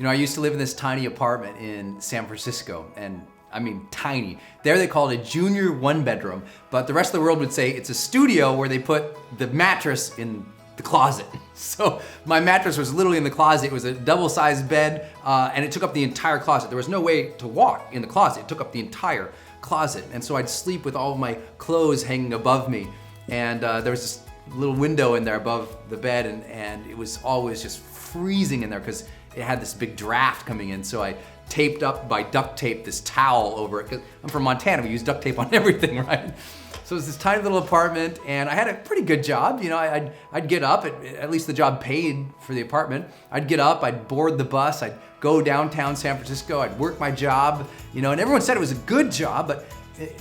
You know, I used to live in this tiny apartment in San Francisco, and I mean tiny. There they call it a junior one bedroom, but the rest of the world would say it's a studio where they put the mattress in the closet. So my mattress was literally in the closet. It was a double-sized bed, and it took up the entire closet. There was no way to walk in the closet. It took up the entire closet. And so I'd sleep with all of my clothes hanging above me. And there was this little window in there above the bed, and it was always just freezing in there because it had this big draft coming in. So I taped up by duct tape this towel over it. 'Cause I'm from Montana, we use duct tape on everything, right? So it was this tiny little apartment, and I had a pretty good job. You know, I'd get up, at least the job paid for the apartment. I'd get up, I'd board the bus, I'd go downtown San Francisco, I'd work my job, you know, and everyone said it was a good job, but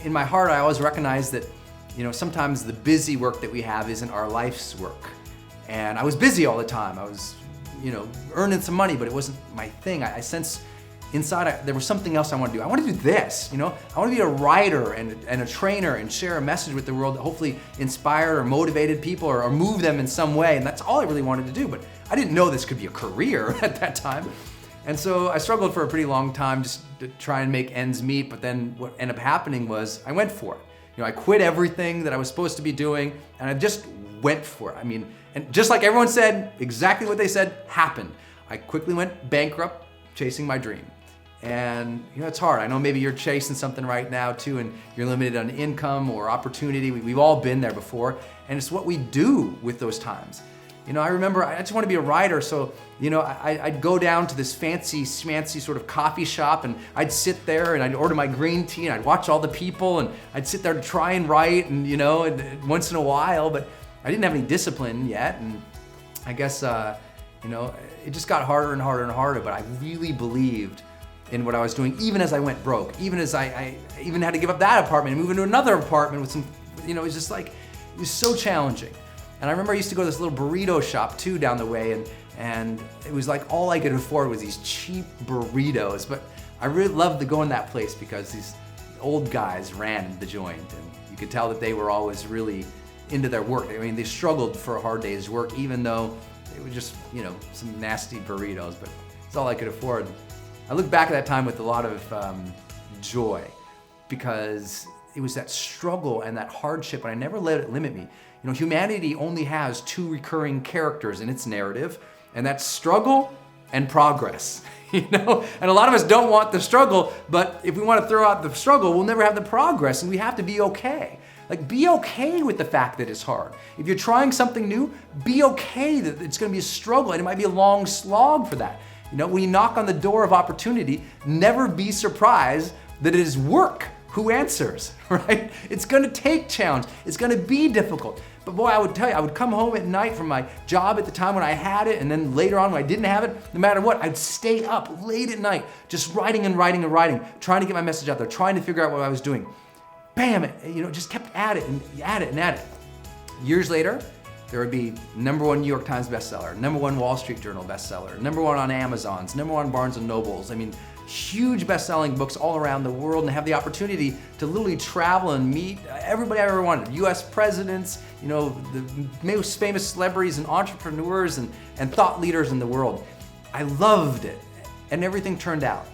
in my heart, I always recognized that, you know, sometimes the busy work that we have isn't our life's work. And I was busy all the time. I was, you know, earning some money, but it wasn't my thing. I sensed inside there was something else I want to do. I want to do this, you know? I want to be a writer and a trainer and share a message with the world that hopefully inspired or motivated people or moved them in some way. And that's all I really wanted to do. But I didn't know this could be a career at that time. And so I struggled for a pretty long time just to try and make ends meet. But then what ended up happening was I went for it. You know, I quit everything that I was supposed to be doing, and I just went for it. I mean, and just like everyone said, exactly what they said happened. I quickly went bankrupt chasing my dream. And you know, it's hard. I know maybe you're chasing something right now too, and you're limited on income or opportunity. We've all been there before, and it's what we do with those times. You know, I remember I just want to be a writer, so you know, I'd go down to this fancy schmancy sort of coffee shop, and I'd sit there and I'd order my green tea, and I'd watch all the people, and I'd sit there to try and write, and you know, and once in a while, but I didn't have any discipline yet, and I guess you know, it just got harder and harder and harder. But I really believed in what I was doing, even as I went broke, even as I even had to give up that apartment and move into another apartment with some, you know, it was just like, it was so challenging. And I remember I used to go to this little burrito shop too down the way, and it was like all I could afford was these cheap burritos. But I really loved to go in that place because these old guys ran the joint, and you could tell that they were always really into their work. I mean, they struggled for a hard day's work, even though it was just, you know, some nasty burritos, but it's all I could afford. I look back at that time with a lot of joy, because it was that struggle and that hardship, and I never let it limit me. You know, humanity only has two recurring characters in its narrative, and that's struggle and progress. You know, and a lot of us don't want the struggle, but if we want to throw out the struggle, we'll never have the progress, and we have to be okay. Like, be okay with the fact that it's hard. If you're trying something new, be okay that it's going to be a struggle, and it might be a long slog for that. You know, when you knock on the door of opportunity, never be surprised that it is work who answers, right? It's gonna take challenge. It's gonna be difficult. But boy, I would tell you, I would come home at night from my job at the time when I had it, and then later on when I didn't have it, no matter what, I'd stay up late at night, just writing and writing and writing, trying to get my message out there, trying to figure out what I was doing. Bam, you know, just kept at it and at it and at it. Years later, there would be #1 New York Times bestseller, #1 Wall Street Journal bestseller, #1 on Amazon's, #1 Barnes & Noble's. I mean, huge best-selling books all around the world, and have the opportunity to literally travel and meet everybody I ever wanted. US presidents, you know, the most famous celebrities and entrepreneurs and thought leaders in the world. I loved it, and everything turned out.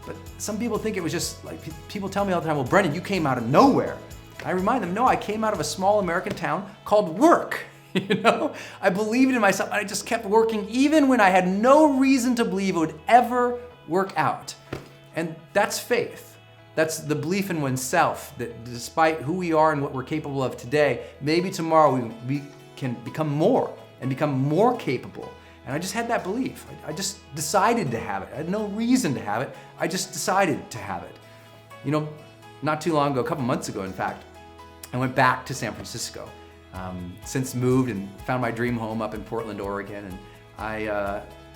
But some people think it was just like, people tell me all the time, well, Brendon, you came out of nowhere. I remind them, no, I came out of a small American town called work. You know, I believed in myself, and I just kept working even when I had no reason to believe it would ever work out. And that's faith. That's the belief in oneself, that despite who we are and what we're capable of today, maybe tomorrow we can become more and become more capable. And I just had that belief. I just decided to have it. I had no reason to have it. I just decided to have it. You know, not too long ago, a couple months ago, in fact, I went back to San Francisco. Since moved and found my dream home up in Portland, Oregon, and I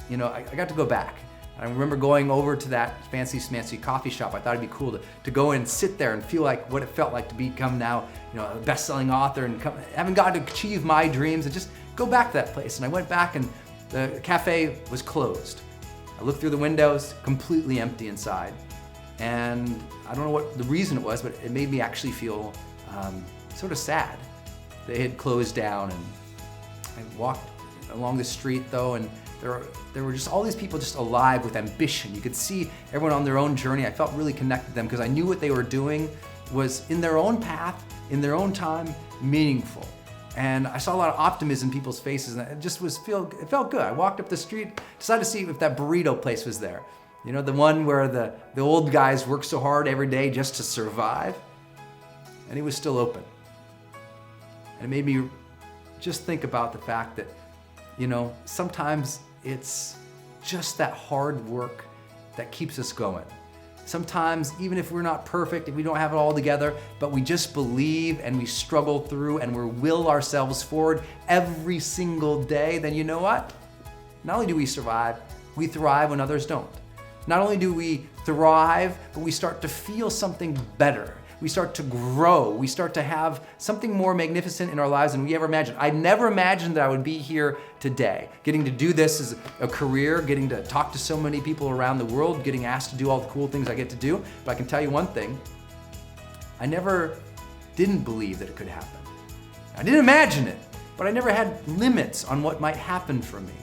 got to go back. I remember going over to that fancy smancy coffee shop. I thought it'd be cool to go and sit there and feel like what it felt like to become now, you know, a best-selling author, and having gotten to achieve my dreams, and just go back to that place. And I went back, and the cafe was closed. I looked through the windows, completely empty inside, and I don't know what the reason it was, but it made me actually feel sort of sad. They had closed down, and I walked along the street though, and There were just all these people just alive with ambition. You could see everyone on their own journey. I felt really connected to them because I knew what they were doing was in their own path, in their own time, meaningful. And I saw a lot of optimism in people's faces, and it felt good. I walked up the street, decided to see if that burrito place was there. You know, the one where the old guys work so hard every day just to survive. And it was still open. And it made me just think about the fact that, you know, sometimes it's just that hard work that keeps us going. Sometimes, even if we're not perfect, if we don't have it all together, but we just believe and we struggle through and we will ourselves forward every single day, then you know what? Not only do we survive, we thrive when others don't. Not only do we thrive, but we start to feel something better. We start to grow. We start to have something more magnificent in our lives than we ever imagined. I never imagined that I would be here today, getting to do this as a career, getting to talk to so many people around the world, getting asked to do all the cool things I get to do. But I can tell you one thing, I never didn't believe that it could happen. I didn't imagine it, but I never had limits on what might happen for me.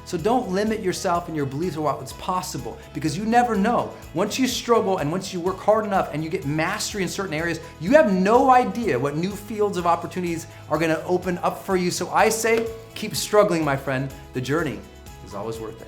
So don't limit yourself and your beliefs of what's possible, because you never know. Once you struggle and once you work hard enough and you get mastery in certain areas, you have no idea what new fields of opportunities are gonna open up for you. So I say, keep struggling, my friend. The journey is always worth it.